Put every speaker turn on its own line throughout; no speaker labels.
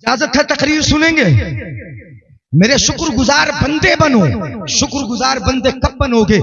اجازت ہے تقریر سنیں گے؟ میرے شکر گزار بندے بنو. شکر گزار بندے کب بنو گے؟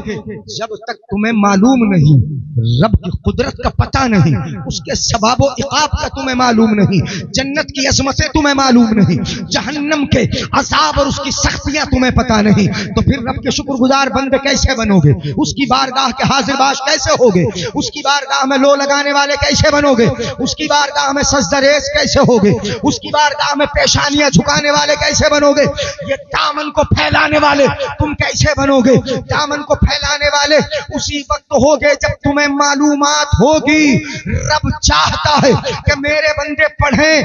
جب تک تمہیں معلوم نہیں رب کی قدرت کا پتہ نہیں، اس کے ثواب و عقاب کا تمہیں معلوم نہیں، جنت کی عظمتیں تمہیں معلوم نہیں، جہنم کے عذاب اور اس کی سختیاں تمہیں پتہ نہیں، تو پھر رب کے شکر گزار بندے کیسے بنو گے؟ اس کی بارگاہ کے حاضر باش کیسے ہوگے؟ اس کی بارگاہ میں لو لگانے والے کیسے بنو گے؟ اس کی بارگاہ میں سجدہ ریز کیسے ہوگے؟ اس کی بارگاہ میں پیشانیاں جھکانے والے کیسے بنو گے؟ یہ دامن کو پھیلانے والے تم کیسے بنو گے؟ دامن کو پھیلانے والے اسی وقت ہوگے جب تمہیں معلومات ہوگی رب چاہتا ہے کہ میرے بندے پڑھیں.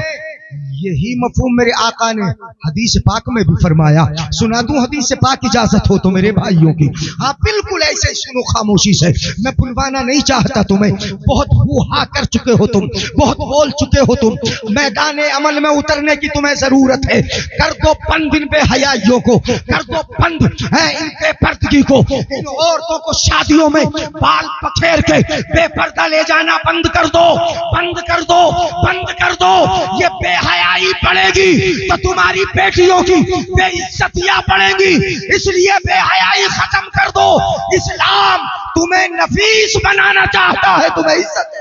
یہی مفہوم میرے آقا نے حدیث پاک میں بھی فرمایا. سنا دوں حدیث پاک اجازت ہو تو میرے بھائیوں کی؟ ہاں بالکل ایسے سنو خاموشی سے. میں بلوانا نہیں چاہتا تمہیں، بہت ہوا کر چکے ہو تم، بہت بول چکے ہو تم. میدان عمل میں اترنے کی تمہیں ضرورت ہے. کر دو بند ان بے حیائیوں کو، کر دو بند ان بے پردگی کو، ان عورتوں کو شادیوں میں بال پکھیر کے بے پردہ لے جانا بند کر دو، بند کر دو، بند کر دو. یہ بے حیائی پڑے گی تو تمہاری بیٹیوں کی بے عزتیاں پڑیں گی، اس لیے بے حیائی ختم کر دو. اسلام تمہیں نفیس بنانا چاہتا ہے، تمہیں عزت.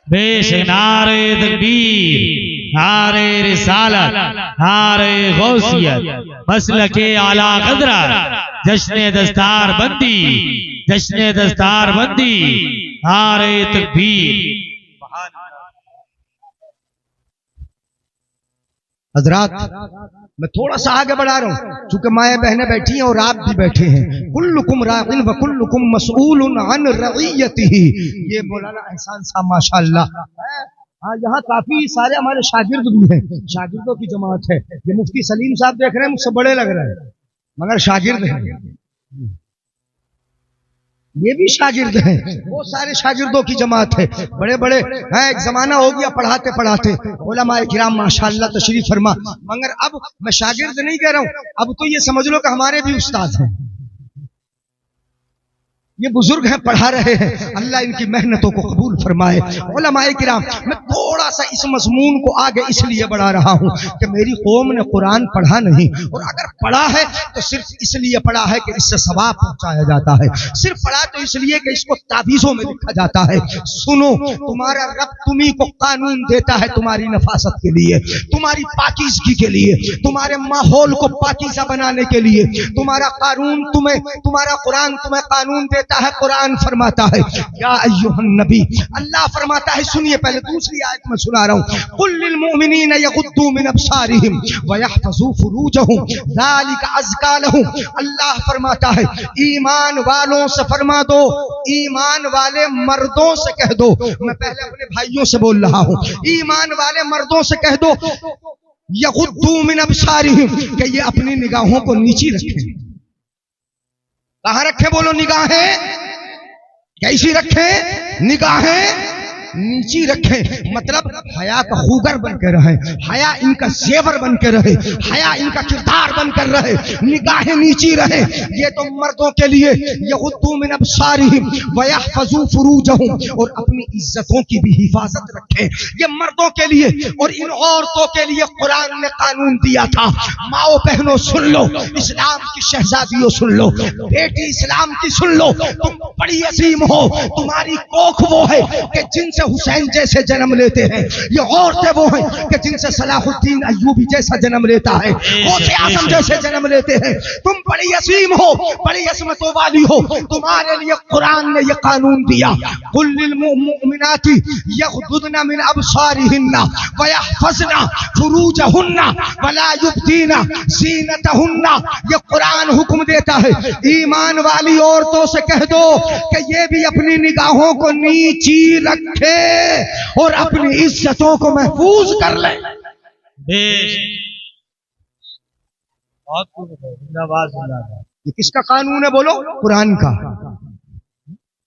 بیش نعرے تکبیر، نعرے رسالت، نعرے غوثیت، مسلک اعلیٰ قدرت، جشن دستار بندی، جشن دستار بندی، نعرے تکبیر.
حضرات میں تھوڑا سا آگے بڑھا رہا ہوں چونکہ مائیں بہنیں بیٹھی ہیں اور آپ بھی بیٹھے ہیں. کلکم راع وکلکم مسئول عن رعیتہ. یہ مولانا احسان صاحب ماشاءاللہ. ہاں یہاں کافی سارے ہمارے شاگرد بھی ہیں، شاگردوں کی جماعت ہے. یہ مفتی سلیم صاحب دیکھ رہے ہیں، مجھ سے بڑے لگ رہے ہیں مگر شاگرد ہیں. یہ بھی شاگرد ہیں، وہ سارے شاگردوں کی جماعت ہے، بڑے بڑے ہیں. ایک زمانہ ہو گیا پڑھاتے پڑھاتے علماء کرام ماشاءاللہ تشریف فرما، مگر اب میں شاگرد نہیں کہہ رہا ہوں، اب تو یہ سمجھ لو کہ ہمارے بھی استاد ہیں. یہ بزرگ ہیں، پڑھا رہے ہیں، اللہ ان کی محنتوں کو قبول فرمائے. علماء کرام میں تھوڑا سا اس مضمون کو آگے اس لیے بڑھا رہا ہوں کہ میری قوم نے قرآن پڑھا نہیں، اور اگر پڑھا ہے تو صرف اس لیے پڑھا ہے کہ اس سے ثواب پہنچایا جاتا ہے، صرف پڑھا تو اس لیے کہ اس کو تعویذوں میں لکھا جاتا ہے. سنو، تمہارا رب تمہیں کو قانون دیتا ہے تمہاری نفاست کے لیے، تمہاری پاکیزگی کے لیے، تمہارے ماحول کو پاکیزہ بنانے کے لیے. تمہارا قانون تمہارا قرآن تمہیں قانون دیتا ہے. قرآن فرماتا ہے یا ایھا النبی، اللہ فرماتا ہے، سنیے پہلے دوسری آیت میں سنا رہا ہوں، قل للمؤمنین یغضوا من ابصارہم ویحفظوا فروجہم ذلک ازکی لہم. اللہ فرماتا ہے ایمان والوں سے فرما دو، ایمان والے مردوں سے کہہ دو. میں پہلے اپنے بھائیوں سے بول رہا ہوں، ایمان والے مردوں سے کہہ دو یغضوا من ابصارہم کہ یہ اپنی نگاہوں کو نیچی رکھیں. کہاں رکھے بولو؟ نگاہیں کیسی رکھیں؟ نگاہیں نیچی رکھیں. مطلب حیا کا خوگر بن کے رہے، حیا ان کا زیور بن کے رہے، حیا ان کا کردار بن کر رہے، نگاہیں نیچی رہے. یہ تو مردوں کے لیے یغضوا من ابصارہم ویحفظوا فروجہم، اور اپنی عزتوں کی بھی حفاظت رکھیں. یہ مردوں کے لیے. اور ان عورتوں کے لیے قرآن نے قانون دیا تھا. ماؤں بہنوں سن لو، اسلام کی شہزادیوں سن لو، بیٹی اسلام کی سن لو، تم بڑی عظیم ہو، تمہاری کوکھ وہ ہے کہ جن سے حسین جیسے جنم لیتے ہیں، یہ عورتیں وہ ہیں کہ جن سے صلاح الدین ایوبی جیسا جنم لیتا ہے، غوث اعظم جیسے جنم لیتے ہیں. تم بڑی عظیم ہو، بڑی عظمتوں والی ہو. تمہارے لیے قرآن نے یہ قانون دیا، قل للمؤمنات یغضضن من ابصارہن ویحفظن فروجہن ولا یبدین زینتہن. یہ قرآن حکم دیتا ہے ایمان والی عورتوں سے کہہ دو کہ یہ بھی اپنی نگاہوں کو نیچی رکھے اور اپنی عزتوں کو محفوظ کر لیں. یہ کس کا قانون ہے بولو؟ قرآن کا.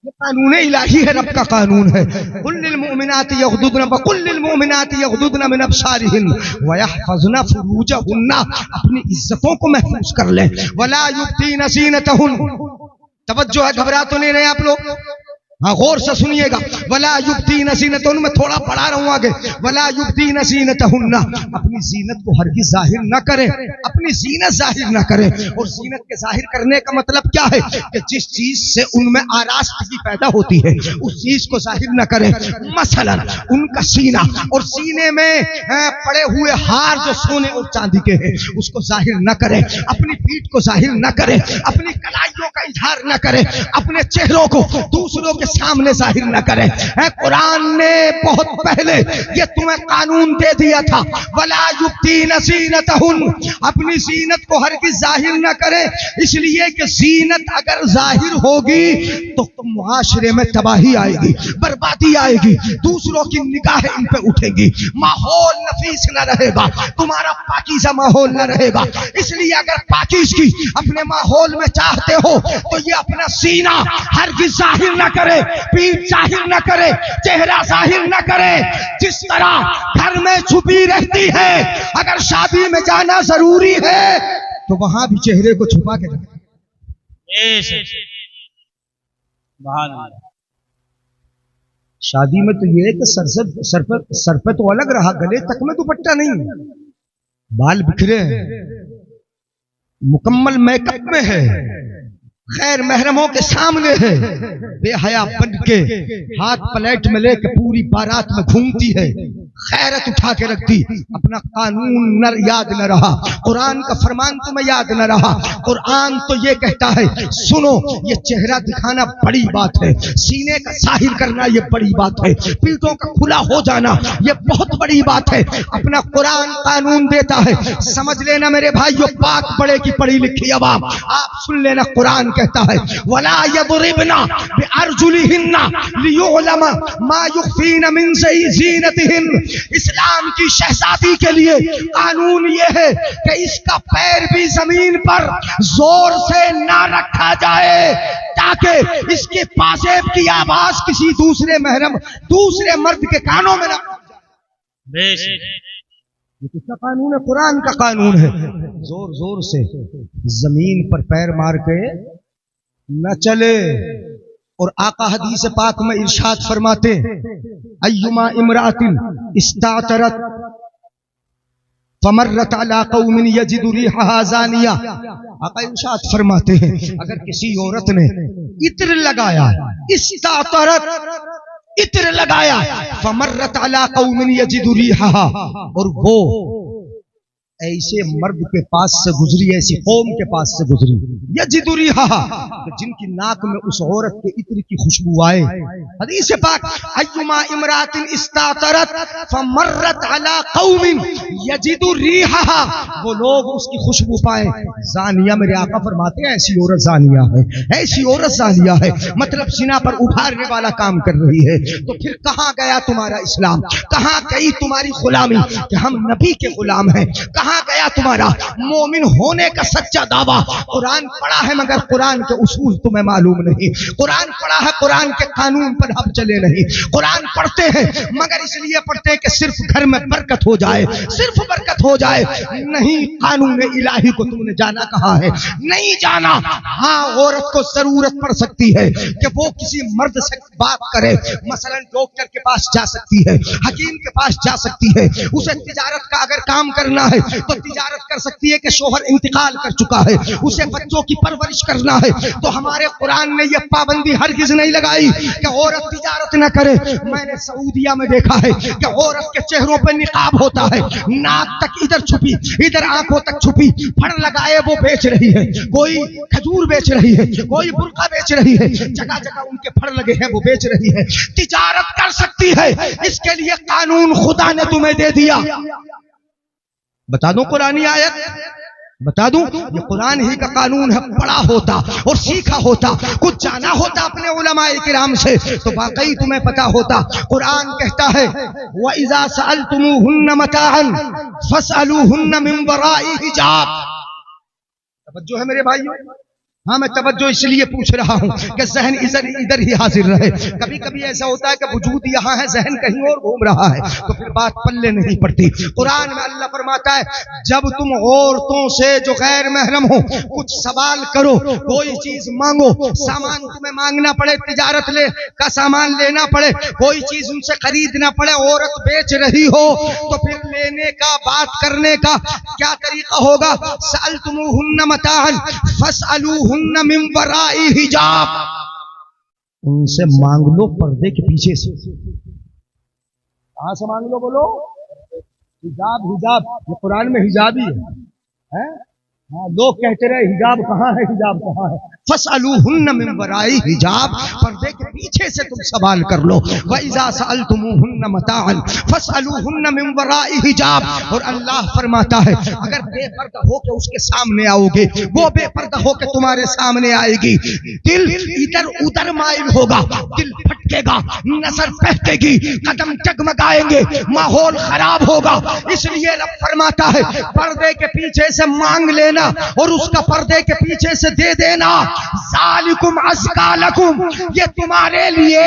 یہ قانون الہی ہے، رب کا قانون ہے. قل للمؤمنات یغضضن وقل للمؤمنات یغضضن من ابصارہن ویحفظن فروجہن، اپنی عزتوں کو محفوظ کر لیں. ولا یبدین زینتہن. توجہ ہے، گھبرا تو نہیں رہے آپ لوگ؟ ہاں غور سے سنیے گا، ولا یبدین زینتہن، میں تھوڑا پڑھا رہا ہوں آگے، ولا یبدین زینتہن، اپنی زینت کو ہرگز ظاہر نہ کریں، اپنی زینت ظاہر نہ کریں. اور زینت کے ظاہر کرنے کا مطلب کیا ہے کہ جس چیز سے ان میں آراستگی پیدا ہوتی ہے اس چیز کو ظاہر نہ کریں. مثلا ان کا سینہ، اور سینے میں پڑے ہوئے ہار جو سونے اور چاندی کے ہیں اس کو ظاہر نہ کریں، اپنی پیٹھ کو ظاہر نہ کریں، اپنی کلائیوں کا اظہار نہ کریں، اپنے چہروں کو دوسروں کے سامنے ظاہر نہ کریں. قرآن نے بہت پہلے یہ تمہیں قانون دے دیا تھا، ولا یبدین زینتہن، اپنی زینت کو ہرگز ظاہر نہ کریں، اس لیے کہ زینت اگر ظاہر ہوگی تو معاشرے میں تباہی آئے گی، بربادی آئے گی، دوسروں کی نگاہیں ان پہ اٹھے گی، ماحول نفیس نہ رہے گا، تمہارا پاکیزہ ماحول نہ رہے گا. اس لیے اگر پاکیزگی اپنے ماحول میں چاہتے ہو تو یہ اپنا سینہ ہرگز ظاہر نہ کرے، پیٹھ ظاہر نہ کرے، چہرہ ظاہر نہ کرے. جس طرح گھر میں چھپی رہتی ہے، اگر شادی میں جانا ضروری ہے تو وہاں بھی چہرے کو چھپا کے جانا. شادی میں تو یہ ہے کہ سر پہ تو الگ رہا، گلے تک میں دوپٹہ نہیں، بال بکھرے ہیں، مکمل میک اپ میں ہے، غیر محرموں کے سامنے ہے، بے حیا بن کے ہاتھ پلیٹ میں لے کے پوری بارات میں گھومتی ہے، خیرت اٹھا کے رکھتی. اپنا قانون نہ یاد نہ رہا، قرآن کا فرمان تمہیں یاد نہ رہا. قرآن تو یہ کہتا ہے سنو، یہ چہرہ دکھانا بڑی بات ہے، سینے کا ظاہر کرنا یہ بڑی بات ہے، پیٹھوں کا کھلا ہو جانا یہ بہت بڑی بات ہے. اپنا قرآن قانون دیتا ہے. سمجھ لینا میرے بھائیو، پاک بڑے کی پڑھی لکھی عوام، آپ سن لینا، قرآن کہتا ہے وَلَا يَضْرِبْنَ بِأَرْجُلِهِنَّ لِيُعْلَمَ مَا يُخْفِينَ مِنْ زِينَتِهِنَّ. اسلام کی شہزادی کے لیے قانون یہ ہے کہ اس کا پیر بھی زمین پر زور سے نہ رکھا جائے تاکہ اس کے پاسیب کی آواز کسی دوسرے محرم دوسرے مرد کے کانوں میں نہ پہنچے. یہ کس کا قانون ہے؟ قرآن کا قانون ہے. زور زور سے زمین پر پیر مار کے نہ چلے. اور آقا حدیث پاک میں ارشاد فرماتے ایما امرأۃ استعطرت فمرت علی قوم یجد ریحها زانیہ. آقا ارشاد فرماتے ہیں اگر کسی عورت نے عطر لگایا، استعطرت عطر لگایا، فمرت علی قوم یجد ریحها، اور وہ ایسے مرد کے پاس سے گزری، ایسی قوم کے پاس سے گزری، یجد ریحها، جن کی ناک میں اس عورت کے عطر کی خوشبو آئے. حدیث پاک ایما امرأۃ استعطرت فمرت علی قوم یجد ریحها، وہ لوگ اس کی خوشبو پائیں، زانیہ. میرے آقا فرماتے ہیں ایسی عورت زانیہ ہے، ایسی عورت زانیہ ہے، مطلب زنا پر ابھارنے والا کام کر رہی ہے. تو پھر کہاں گیا تمہارا اسلام؟ کہاں گئی تمہاری غلامی کہ ہم نبی کے غلام ہیں؟ کہاں گیا تمہارا مومن ہونے کا سچا دعویٰ؟ قرآن پڑھا ہے مگر قرآن کے اصول تمہیں معلوم نہیں، قرآن پڑھا ہے قرآن کے قانون پر ہم چلے نہیں. قرآن پڑھتے ہیں مگر اس لیے پڑھتے ہیں کہ صرف گھر میں برکت ہو جائے، صرف برکت ہو جائے. نہیں، قانون الہی کو تم نے جانا کہاں ہے؟ نہیں جانا. ہاں، عورت کو ضرورت پڑ سکتی ہے کہ وہ کسی مرد سے بات کرے، مثلا ڈاکٹر کے پاس جا سکتی ہے، حکیم کے پاس جا سکتی ہے. اسے تجارت کا اگر کام کرنا ہے تو تجارت کر سکتی ہے کہ شوہر انتقال کر چکا ہے. اسے بچوں کی پرورش کرنا ہے تو ہمارے قرآن نے یہ پابندی ہرگز نہیں لگائی کہ عورت تجارت نہ کرے. میں نے سعودیہ میں دیکھا ہے کہ عورت کے چہروں پہ نقاب ہوتا ہے، ناک تک ادھر چھپی، ادھر آنکھوں تک چھپی، پھڑ لگائے وہ بیچ رہی ہے، کوئی کھجور بیچ رہی ہے، کوئی برقع بیچ رہی ہے، جگہ جگہ ان کے پھڑ لگے ہیں وہ بیچ رہی ہے. تجارت کر سکتی ہے، اس کے لیے قانون خدا نے تمہیں دے دیا. بتا دوں قرآنی آیت بتا دوں، یہ قرآن ہی کا قانون ہے. پڑھا ہوتا اور سیکھا ہوتا، کچھ جانا ہوتا اپنے علماء کرام سے تو واقعی تمہیں پتا ہوتا. قرآن کہتا ہے وَإِذَا سَأَلْتُمُوهُنَّ مَتَاعًا فَاسْأَلُوهُنَّ مِنْ وَرَاءِ حِجَابٍ. توجہ ہے میرے بھائیو، ہاں میں توجہ اس لیے پوچھ رہا ہوں کہ ذہن ادھر ہی حاضر رہے. کبھی کبھی ایسا ہوتا ہے کہ وجود یہاں ہے ذہن کہیں اور گھوم رہا ہے تو پھر بات پلے نہیں پڑتی. قرآن میں اللہ فرماتا ہے جب تم عورتوں سے جو غیر محرم ہو کچھ سوال کرو, کوئی چیز مانگو, سامان تمہیں مانگنا پڑے, تجارت لے کا سامان لینا پڑے, کوئی چیز ان سے خریدنا پڑے, عورت بیچ رہی ہو تو پھر لینے کا بات کرنے کا کیا طریقہ ہوگا؟ سألتموہن متاعا فاسألوہن من وراء حجاب, ان سے مانگ لو پردے کے پیچھے سے. کہاں سے مانگ لو بولو؟ حجاب. حجاب یہ قرآن میں حجاب ہی ہے. ہاں لوگ کہتے رہے حجاب کہاں ہے, حجاب کہاں ہے. فاسألوہن من وراء حجاب, پردے کے پیچھے سے تم سوال کر لو. وَإِذَا سَأَلْتُمُوهُنَّ مَتَاعًا فَاسْأَلُوهُنَّ مِن وَرَاءِ حِجَاب. اور اللہ فرماتا ہے اگر بے پردہ ہو کے اس کے سامنے آؤ گے, وہ بے پردہ ہو کے تمہارے سامنے آئے گی, دل ادھر ادھر مائل ہوگا, دل پھٹکے گا, نظر بہکے گی, قدم جگمگائیں گے, ماحول خراب ہوگا. اس لیے رب فرماتا ہے پردے کے پیچھے سے مانگ لینا اور اس کا پردے کے پیچھے سے دے دینا. ذالکم ازکا لکم, یہ تمہارے لیے